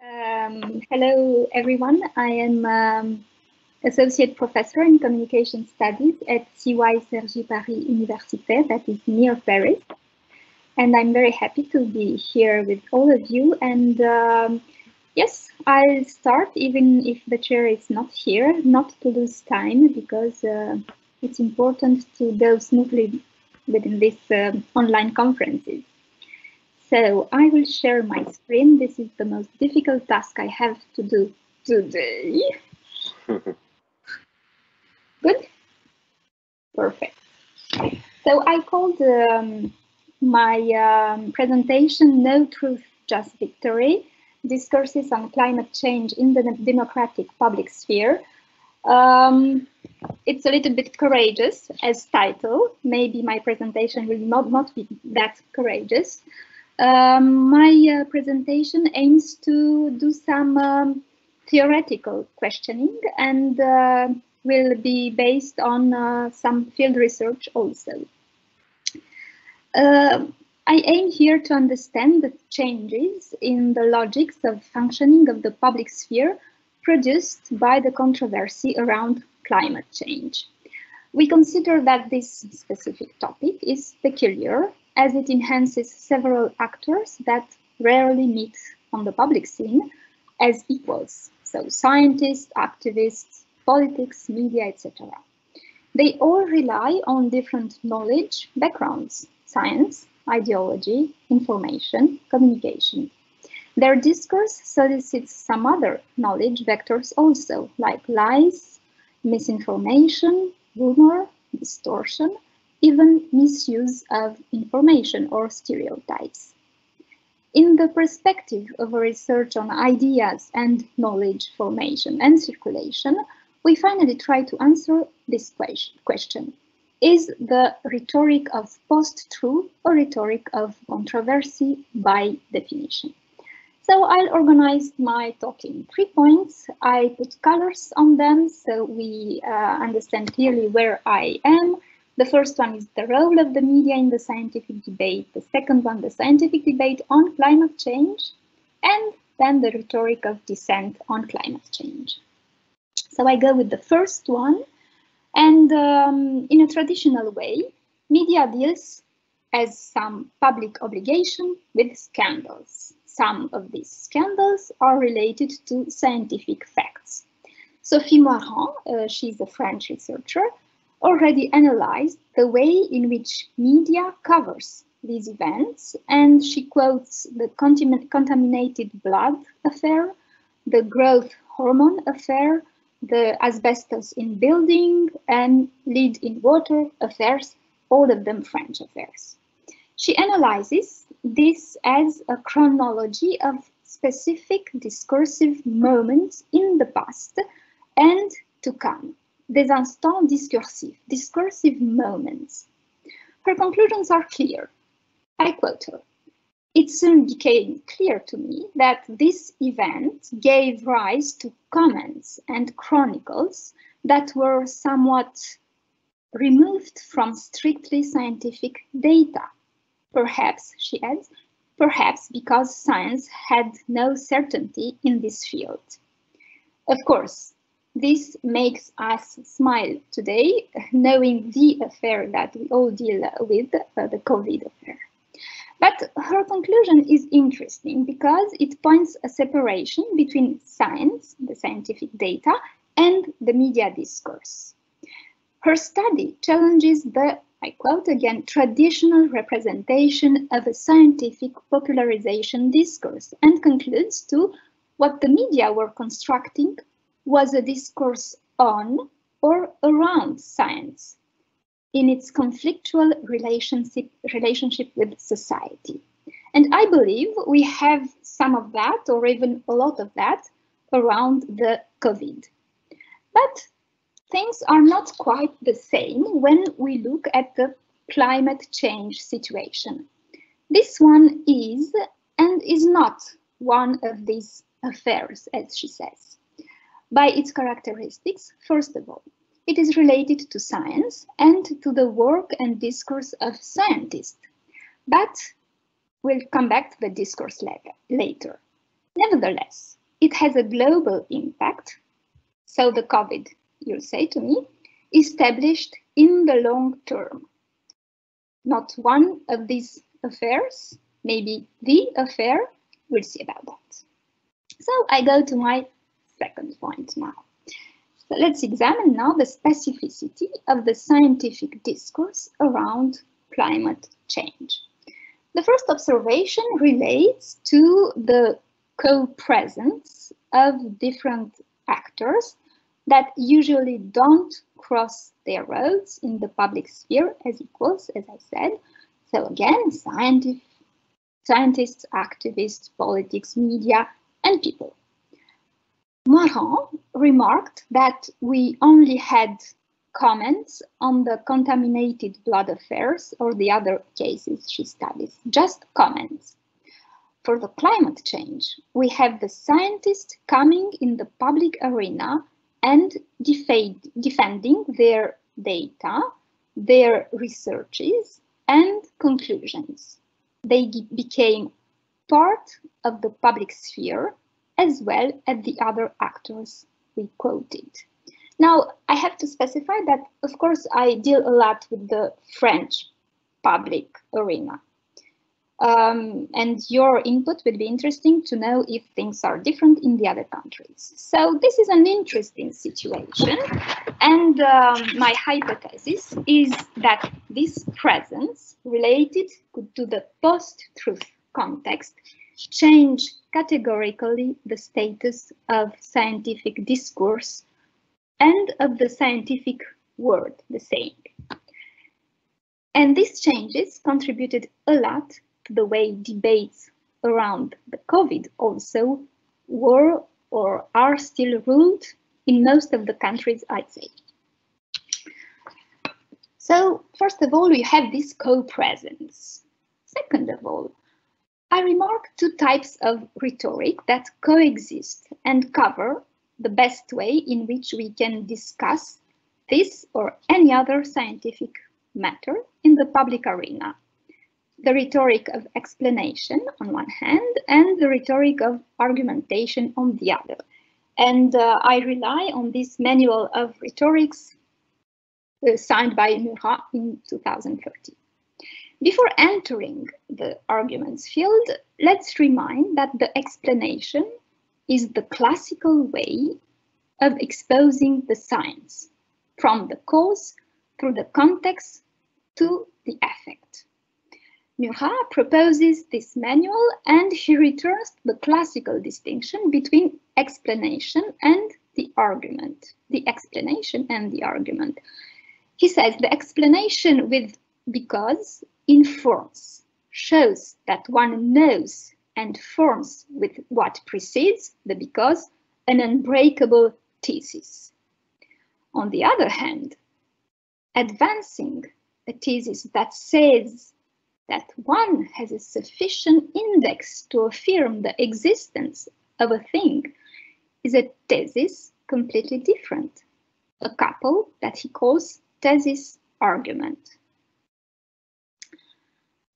Hello, everyone. I am Associate Professor in Communication Studies at CY Cergy Paris Université, that is near Paris. And I'm very happy to be here with all of you. And yes, I'll start even if the chair is not here, not to lose time, because it's important to go smoothly within these online conferences. So I will share my screen. This is the most difficult task I have to do today. Good? Perfect. So I called my presentation No Truth, Just Victory, Discourses on Climate Change in the Democratic Public Sphere. It's a little bit courageous as title. Maybe my presentation will not be that courageous. My presentation aims to do some theoretical questioning and will be based on some field research also. I aim here to understand the changes in the logics of functioning of the public sphere produced by the controversy around climate change. We consider that this specific topic is peculiar, as it enhances several actors that rarely meet on the public scene as equals, so scientists, activists, politics, media, etc. They all rely on different knowledge backgrounds: science, ideology, information, communication. Their discourse solicits some other knowledge vectors also, like lies, misinformation, rumor, distortion, even misuse of information or stereotypes. In the perspective of a research on ideas and knowledge formation and circulation, we finally try to answer this question. Is the rhetoric of post-truth a rhetoric of controversy by definition? So I'll organize my talk in 3 points. I put colors on them so we understand clearly where I am. The first one is the role of the media in the scientific debate. The second one, the scientific debate on climate change. And then the rhetoric of dissent on climate change. So I go with the first one. And in a traditional way, media deals as some public obligation with scandals. Some of these scandals are related to scientific facts. Sophie Moiran, she's a French researcher, already analyzed the way in which media covers these events, and she quotes the contaminated blood affair, the growth hormone affair, the asbestos in building, and lead in water affairs, all of them French affairs. She analyzes this as a chronology of specific discursive moments in the past and to come. Des instants discursifs, discursive moments. Her conclusions are clear. I quote her. It soon became clear to me that this event gave rise to comments and chronicles that were somewhat removed from strictly scientific data. Perhaps, she adds, perhaps because science had no certainty in this field. Of course, this makes us smile today, knowing the affair that we all deal with, the COVID affair. But her conclusion is interesting because it points a separation between science, the scientific data, and the media discourse. Her study challenges the, I quote again, traditional representation of a scientific popularization discourse and concludes to what the media were constructing was a discourse on or around science in its conflictual relationship with society. And I believe we have some of that, or even a lot of that, around the COVID. But things are not quite the same when we look at the climate change situation. This one is and is not one of these affairs, as she says. By its characteristics, first of all, it is related to science and to the work and discourse of scientists. But we'll come back to the discourse later. Nevertheless, it has a global impact, so the COVID, you'll say to me, established in the long term. Not one of these affairs, maybe the affair, we'll see about that. So I go to my second point now. So let's examine now the specificity of the scientific discourse around climate change. The first observation relates to the co-presence of different actors that usually don't cross their roads in the public sphere as equals, as I said. So again, scientists, activists, politics, media, and people. Mouffe remarked that we only had comments on the contaminated blood affairs or the other cases she studies, just comments. For the climate change, we have the scientists coming in the public arena and defending their data, their researches and conclusions. They became part of the public sphere as well as the other actors we quoted. Now, I have to specify that, of course, I deal a lot with the French public arena. And your input will be interesting to know if things are different in the other countries. So this is an interesting situation. And my hypothesis is that this presence related to the post-truth context change categorically the status of scientific discourse and of the scientific word, the saying. And these changes contributed a lot to the way debates around the COVID also were or are still ruled in most of the countries, I'd say. So, first of all, we have this co-presence. Second of all, I remark two types of rhetoric that coexist and cover the best way in which we can discuss this or any other scientific matter in the public arena. The rhetoric of explanation on one hand and the rhetoric of argumentation on the other. And I rely on this manual of rhetorics signed by Muras in 2013. Before entering the arguments field, let's remind that the explanation is the classical way of exposing the science, from the cause through the context to the effect. Muras proposes this manual and he returns to the classical distinction between explanation and the argument. The explanation and the argument. He says the explanation with because informs, shows that one knows and forms with what precedes the because an unbreakable thesis. On the other hand, advancing a thesis that says that one has a sufficient index to affirm the existence of a thing is a thesis completely different, a couple that he calls thesis argument.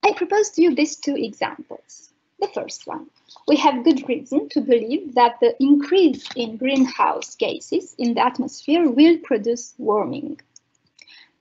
I propose to you these two examples. The first one, we have good reason to believe that the increase in greenhouse gases in the atmosphere will produce warming.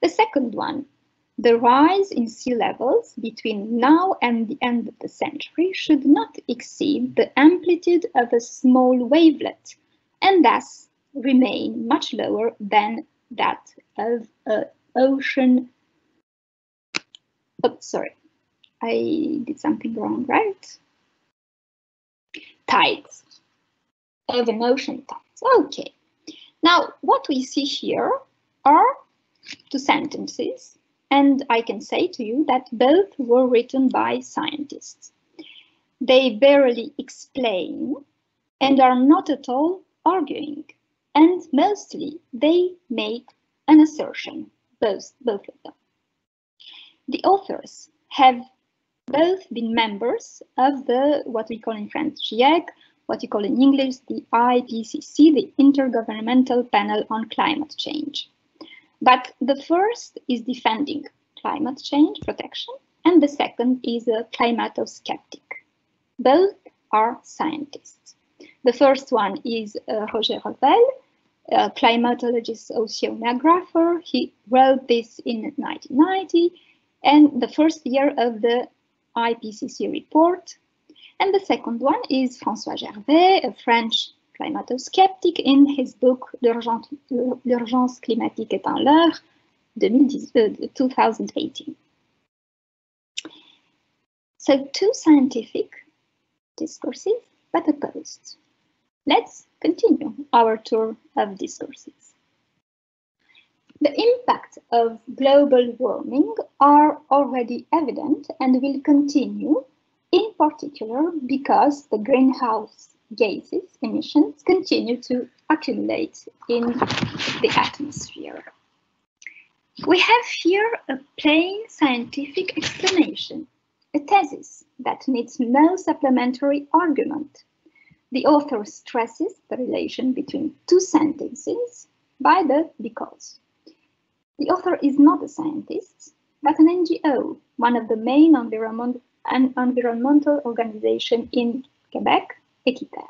The second one, the rise in sea levels between now and the end of the century should not exceed the amplitude of a small wavelet and thus remain much lower than that of an ocean. Oh, sorry, I did something wrong, right? Tides of an ocean tides. Okay. Now, what we see here are two sentences, and I can say to you that both were written by scientists. They barely explain and are not at all arguing, and mostly they make an assertion, both of them. The authors have both been members of the, what we call in French, GIEC, what you call in English, the IPCC, the Intergovernmental Panel on Climate Change. But the first is defending climate change protection, and the second is a climato-skeptic. Both are scientists. The first one is Roger Revel, a climatologist oceanographer. He wrote this in 1990, and the first year of the IPCC report. And the second one is François Gervais, a French climato-skeptic, in his book L'urgence climatique est en l'heure, 2018. So two scientific discourses, but opposed. Let's continue our tour of discourses. The impact of global warming are already evident and will continue, in particular because the greenhouse gases emissions continue to accumulate in the atmosphere. We have here a plain scientific explanation, a thesis that needs no supplementary argument. The author stresses the relation between two sentences by the because. The author is not a scientist, but an NGO, one of the main environmental organizations in Quebec, Équiterre.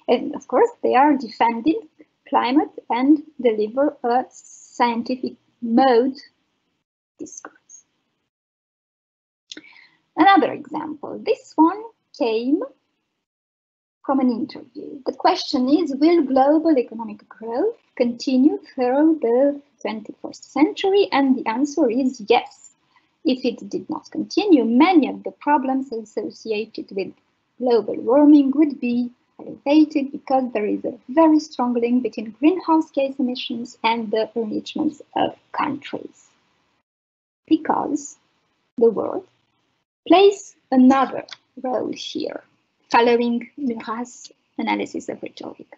And of course, they are defending climate and deliver a scientific mode discourse. Another example, this one came from an interview. The question is, will global economic growth continue through the 21st century? And the answer is yes. If it did not continue, many of the problems associated with global warming would be elevated because there is a very strong link between greenhouse gas emissions and the enrichment of countries. Because the world plays another role here, following Muras' analysis of rhetoric.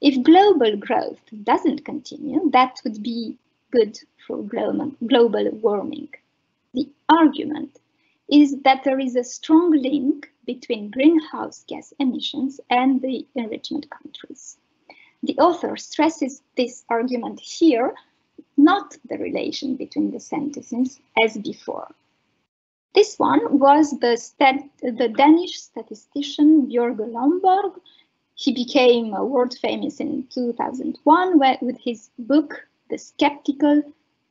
If global growth doesn't continue, that would be good for global warming. The argument is that there is a strong link between greenhouse gas emissions and the enrichment countries. The author stresses this argument here, not the relation between the sentences as before. This one was the Danish statistician Bjørge Lomborg. He became world famous in 2001 with his book, The Skeptical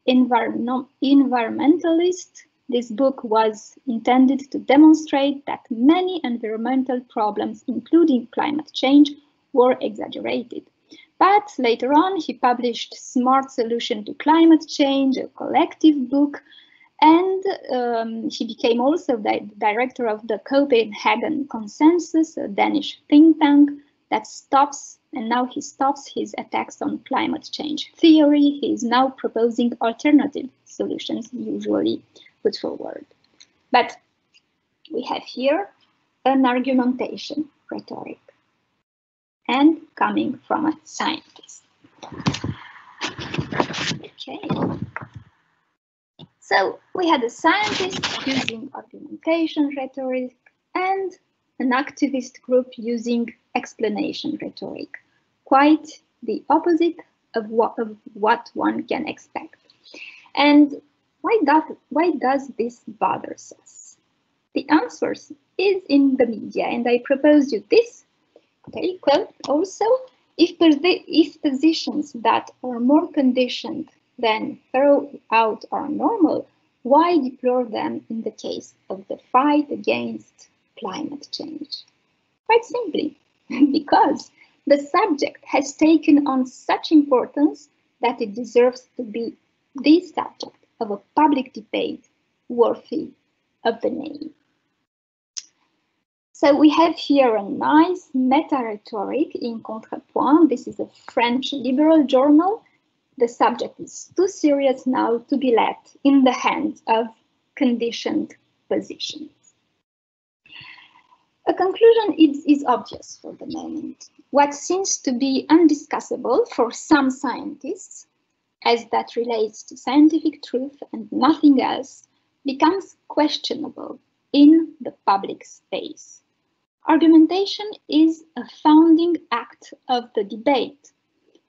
Environmentalist. This book was intended to demonstrate that many environmental problems, including climate change, were exaggerated. But later on, he published Smart Solution to Climate Change, a collective book, and he became also the director of the Copenhagen Consensus, a Danish think tank that stops his attacks on climate change theory. He is now proposing alternative solutions, usually put forward. But we have here an argumentation rhetoric, and coming from a scientist. Okay. So we had a scientist using argumentation rhetoric and an activist group using explanation rhetoric. Quite the opposite of what one can expect. And why does this bother us? The answer is in the media, and I propose you this. Okay, quote also, if positions that are more conditioned than throughout are normal, why deplore them in the case of the fight against climate change? Quite simply, because the subject has taken on such importance that it deserves to be the subject of a public debate worthy of the name. So we have here a nice meta-rhetoric in Contrepoint. This is a French liberal journal. The subject is too serious now to be left in the hands of conditioned positions. A conclusion is obvious for the moment. What seems to be undiscussable for some scientists, as that relates to scientific truth and nothing else, becomes questionable in the public space. Argumentation is a founding act of the debate.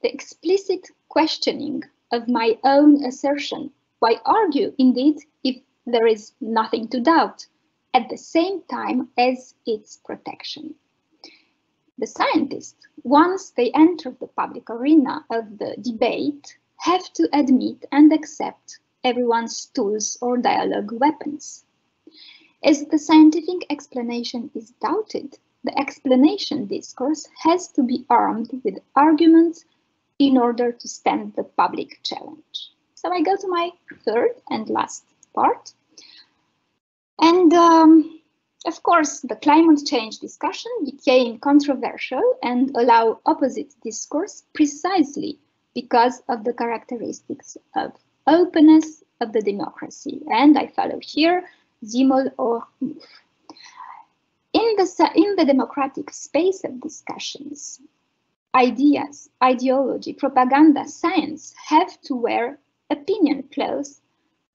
The explicit questioning of my own assertion. Why argue, indeed, if there is nothing to doubt, at the same time as its protection? The scientists, once they enter the public arena of the debate, have to admit and accept everyone's tools or dialogue weapons. As the scientific explanation is doubted, the explanation discourse has to be armed with arguments in order to stand the public challenge. So I go to my third and last part. And of course, the climate change discussion became controversial and allowed opposite discourse precisely because of the characteristics of openness of the democracy. And I follow here Simmel or Mouffe. In the democratic space of discussions, ideas, ideology, propaganda, science have to wear opinion clothes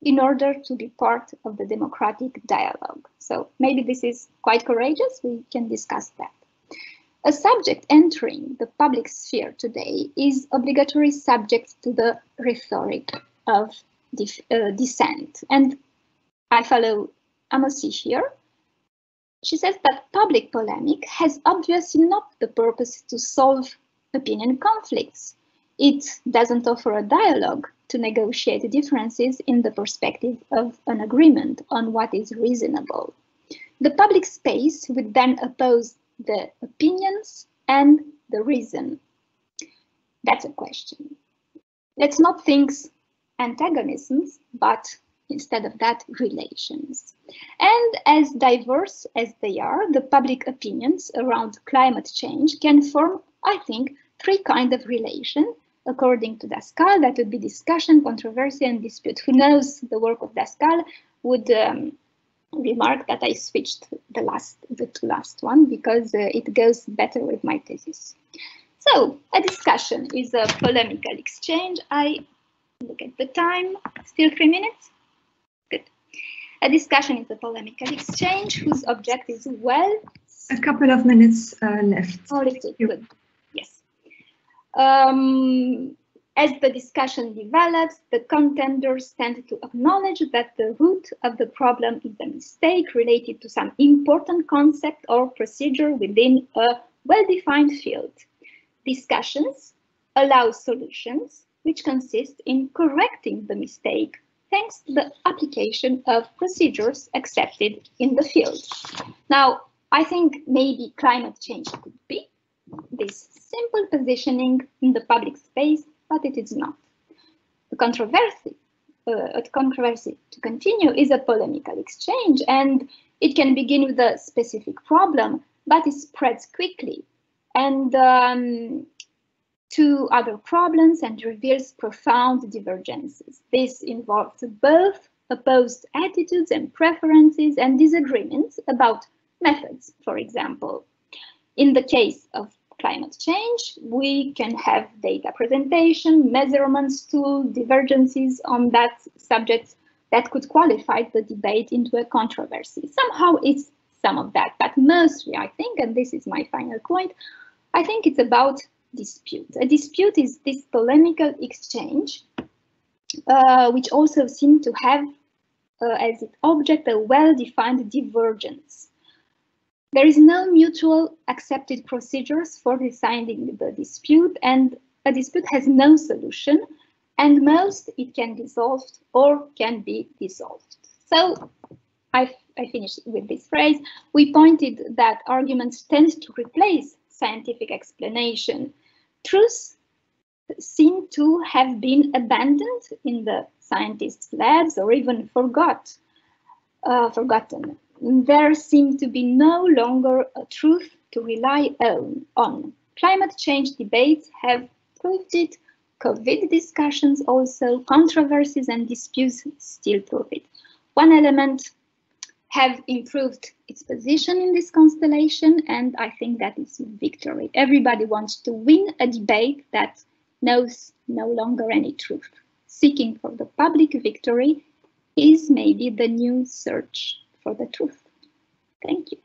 in order to be part of the democratic dialogue. So maybe this is quite courageous, we can discuss that. A subject entering the public sphere today is obligatory subject to the rhetoric of dissent. And I follow Amossy here. She says that public polemic has obviously not the purpose to solve opinion conflicts. It doesn't offer a dialogue to negotiate differences in the perspective of an agreement on what is reasonable. The public space would then oppose the opinions and the reason. That's a question. Let's not think antagonisms, but instead of that, relations. And as diverse as they are, the public opinions around climate change can form, I think, three kinds of relation. According to Dascal, that would be discussion, controversy, and dispute. Who knows the work of Dascal would remark that I switched the two last one because it goes better with my thesis. So a discussion is a polemical exchange. I look at the time, still 3 minutes. Good. A discussion is a polemical exchange whose object is a couple of minutes left. Oh, let's see. Good. Yes. As the discussion develops, the contenders tend to acknowledge that the root of the problem is a mistake related to some important concept or procedure within a well-defined field. Discussions allow solutions which consist in correcting the mistake thanks to the application of procedures accepted in the field. Now, I think maybe climate change could be this simple positioning in the public space, but it is not. The controversy to continue is a polemical exchange, and it can begin with a specific problem, but it spreads quickly and to other problems and reveals profound divergences. This involves both opposed attitudes and preferences and disagreements about methods, for example. In the case of climate change, we can have data presentation, measurements, tool divergences on that subject that could qualify the debate into a controversy. Somehow it's some of that, but mostly I think, and this is my final point, I think it's about dispute. A dispute is this polemical exchange, which also seems to have as its object a well-defined divergence. There is no mutual accepted procedures for deciding the dispute, and a dispute has no solution, and most it can dissolve or can be dissolved. So I finished with this phrase. We pointed that arguments tend to replace scientific explanation. Truths seem to have been abandoned in the scientists' labs or even forgotten. There seemed to be no longer a truth to rely on. Climate change debates have proved it. COVID discussions also, controversies and disputes still prove it. One element have improved its position in this constellation, and I think that is victory. Everybody wants to win a debate that knows no longer any truth. Seeking for the public victory is maybe the new search for the truth. Thank you.